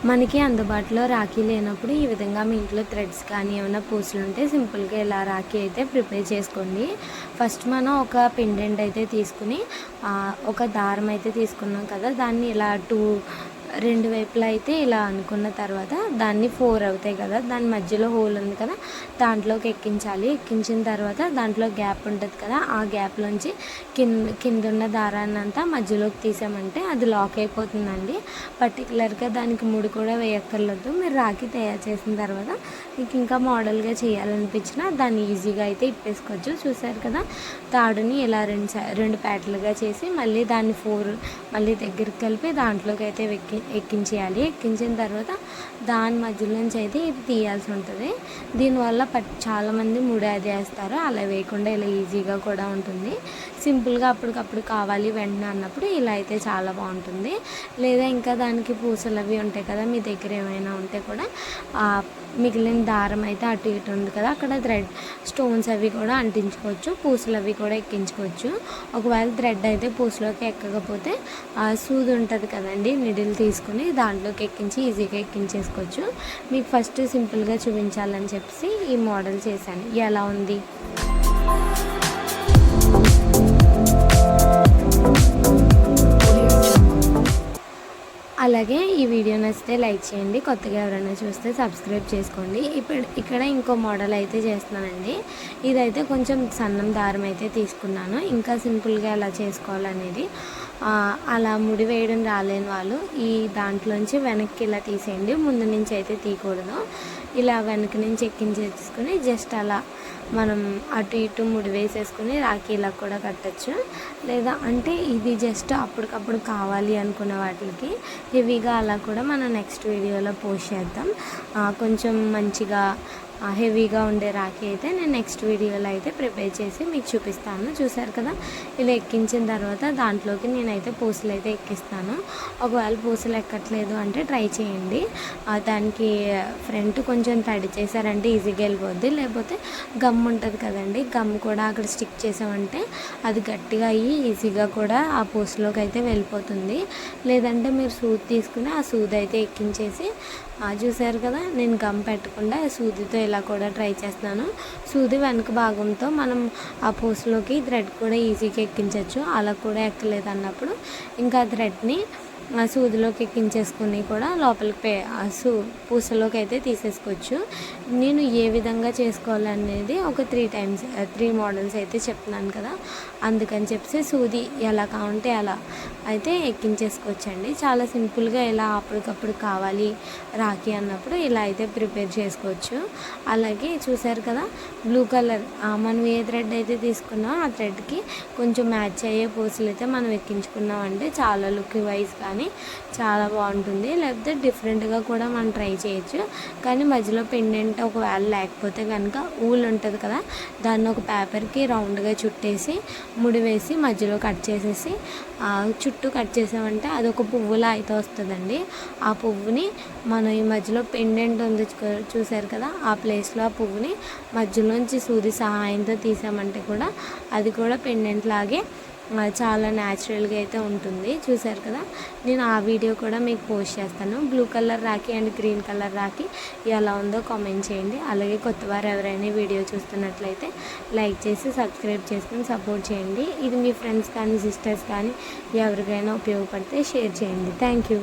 మనకి అందుబాటులో రాఖీ లేనప్పుడు ఈ విధంగా మీ ఇంట్లో థ్రెడ్స్ కానీ ఏమైనా పూసలు ఉంటే సింపుల్గా ఇలా రాఖీ అయితే ప్రిపేర్ చేసుకోండి. ఫస్ట్ మనం ఒక పెండెంట్ అయితే తీసుకుని ఒక దారం అయితే తీసుకున్నాం కదా, దాన్ని ఇలా రెండు వైపులా అయితే ఇలా అనుకున్న తర్వాత దాన్ని 4 అవుతాయి కదా, దాని మధ్యలో హోల్ ఉంది కదా, దాంట్లోకి ఎక్కించాలి. ఎక్కించిన తర్వాత దాంట్లో గ్యాప్ ఉంటుంది కదా, ఆ గ్యాప్లోంచి కింద ఉన్న దారాన్ని అంతా మధ్యలోకి తీసామంటే అది లాక్ అయిపోతుందండి. పర్టికులర్గా దానికి ముడి కూడా వేయక్కర్లేదు. మీరు రాఖీ తయారు చేసిన తర్వాత మీకు ఇంకా మోడల్గా చేయాలనిపించినా దాన్ని ఈజీగా అయితే ఇప్పేసుకోవచ్చు. చూసారు కదా, తాడుని ఇలా రెండు ప్యాట్లుగా చేసి మళ్ళీ దాన్ని 4 మళ్ళీ దగ్గరికి కలిపి దాంట్లోకి అయితే ఎక్కించేయాలి. ఎక్కించిన తర్వాత దాని మధ్యలోంచి అయితే ఇది తీయాల్సి ఉంటుంది. దీనివల్ల చాలామంది ముడి అది వేస్తారు, అలా వేయకుండా ఇలా ఈజీగా కూడా ఉంటుంది. సింపుల్గా అప్పటికప్పుడు కావాలి వెంటనే అన్నప్పుడు ఇలా అయితే చాలా బాగుంటుంది. లేదా ఇంకా దానికి పూసలు అవి ఉంటాయి కదా, మీ దగ్గర ఏమైనా ఉంటే కూడా మిగిలిన దారం అయితే అటు ఇటు ఉంది కదా, అక్కడ థ్రెడ్ స్టోన్స్ అవి కూడా అంటించుకోవచ్చు, పూసలు అవి కూడా ఎక్కించుకోవచ్చు. ఒకవేళ థ్రెడ్ అయితే పూసలోకి ఎక్కకపోతే సూది ఉంటుంది కదండి, నిడిల్ తీసుకుని దాంట్లోకి ఎక్కించి ఈజీగా ఎక్కించేసుకోవచ్చు. మీకు ఫస్ట్ సింపుల్గా చూపించాలని చెప్పి ఈ మోడల్ చేశాను. ఎలా ఉంది? అలాగే ఈ వీడియో నచ్చితే లైక్ చేయండి, కొత్తగా ఎవరైనా చూస్తే సబ్స్క్రైబ్ చేసుకోండి. ఇక్కడ ఇంకో మోడల్ అయితే చేస్తున్నానండి. ఇదైతే కొంచెం సన్నం దారం అయితే తీసుకున్నాను. ఇంకా సింపుల్గా ఎలా చేసుకోవాలనేది అలా ముడి వేయడం రాలేని వాళ్ళు ఈ దాంట్లోంచి వెనక్కి ఇలా తీసేయండి. ముందు నుంచి అయితే తీయకూడదు. ఇలా వెనక నుంచి ఎక్కించేసుకుని జస్ట్ అలా మనం అటు ఇటు ముడి వేసేసుకుని రాఖీలా కూడా కట్టచ్చు. లేదా అంటే ఇది జస్ట్ అప్పటికప్పుడు కావాలి అనుకున్న వాటికి హెవీగా అలా కూడా మనం నెక్స్ట్ వీడియోలో పోస్ట్ చేద్దాం. కొంచెం మంచిగా హెవీగా ఉండే రాఖీ అయితే నేను నెక్స్ట్ వీడియోలో అయితే ప్రిపేర్ చేసి మీకు చూపిస్తాను. చూసారు కదా, ఇలా ఎక్కించిన తర్వాత దాంట్లోకి నేనైతే పూసలు అయితే ఎక్కిస్తాను. ఒకవేళ పూసలు ఎక్కట్లేదు అంటే ట్రై చేయండి. దానికి ఫ్రంట్ కొంచెం తడి చేశారంటే ఈజీగా వెళ్ళిపోద్ది. లేకపోతే గమ్ ఉంటుంది కదండి, గమ్ కూడా అక్కడ స్టిక్ చేసామంటే అది గట్టిగా అయ్యి ఈజీగా కూడా ఆ పూసలోకి అయితే వెళ్ళిపోతుంది. లేదంటే మీరు సూది తీసుకుని ఆ సూది అయితే ఎక్కించేసి చూసారు కదా, నేను గమ్ పెట్టకుండా సూదితో ఇలా కూడా ట్రై చేస్తున్నాను. సూది వెనక భాగంతో మనం ఆ పూసలోకి థ్రెడ్ కూడా ఈజీగా ఎక్కించవచ్చు. అలా కూడా ఎక్కలేదు అన్నప్పుడు ఇంకా థ్రెడ్ని సూదిలోకి ఎక్కించేసుకుని కూడా లోపలికి పూసలోకి అయితే తీసేసుకోవచ్చు. నేను ఏ విధంగా చేసుకోవాలనేది ఒక 3 మోడల్స్ అయితే చెప్తున్నాను కదా, అందుకని చెప్పి సూది ఎలా కావాలంటే అలా అయితే ఎక్కించేసుకోవచ్చండి. చాలా సింపుల్గా ఇలా అప్పటికప్పుడు కావాలి రాఖీ అన్నప్పుడు ఇలా అయితే ప్రిపేర్ చేసుకోవచ్చు. అలాగే చూసారు కదా, బ్లూ కలర్ మనం ఏ థ్రెడ్ అయితే తీసుకున్నామో ఆ థ్రెడ్కి కొంచెం మ్యాచ్ అయ్యే పూసలు అయితే మనం ఎక్కించుకున్నామంటే చాలా లుక్ వైజ్ కానీ చాలా బాగుంటుంది. లేకపోతే డిఫరెంట్గా కూడా మనం ట్రై చేయొచ్చు. కానీ మధ్యలో పెండెంట్ ఒకవేళ లేకపోతే కనుక ఊల్ ఉంటుంది కదా, దాన్ని ఒక పేపర్కి రౌండ్గా చుట్టేసి ముడి వేసి మధ్యలో కట్ చేసేసి చుట్టూ కట్ చేసామంటే అదొక పువ్వులా అయితే వస్తుందండి. ఆ పువ్వుని మనం ఈ మధ్యలో పెండెంట్ ఉంది చూసారు కదా, ఆ ప్లేస్లో ఆ పువ్వుని మధ్యలోంచి సూది సహాయంతో తీసామంటే కూడా అది కూడా పెండెంట్ లాగే చాలా న్యాచురల్గా అయితే ఉంటుంది. చూసారు కదా, నేను ఆ వీడియో కూడా మీకు పోస్ట్ చేస్తాను. Blue colour Rakhi and green colour Rakhi ఎలా ఉందో కామెంట్ చేయండి. అలాగే కొత్తవారు ఎవరైనా వీడియో చూస్తున్నట్లయితే లైక్ చేసి సబ్స్క్రైబ్ చేసుకుని సపోర్ట్ చేయండి. ఇది మీ ఫ్రెండ్స్ కానీ సిస్టర్స్ కానీ ఎవరికైనా ఉపయోగపడితే షేర్ చేయండి. Thank you.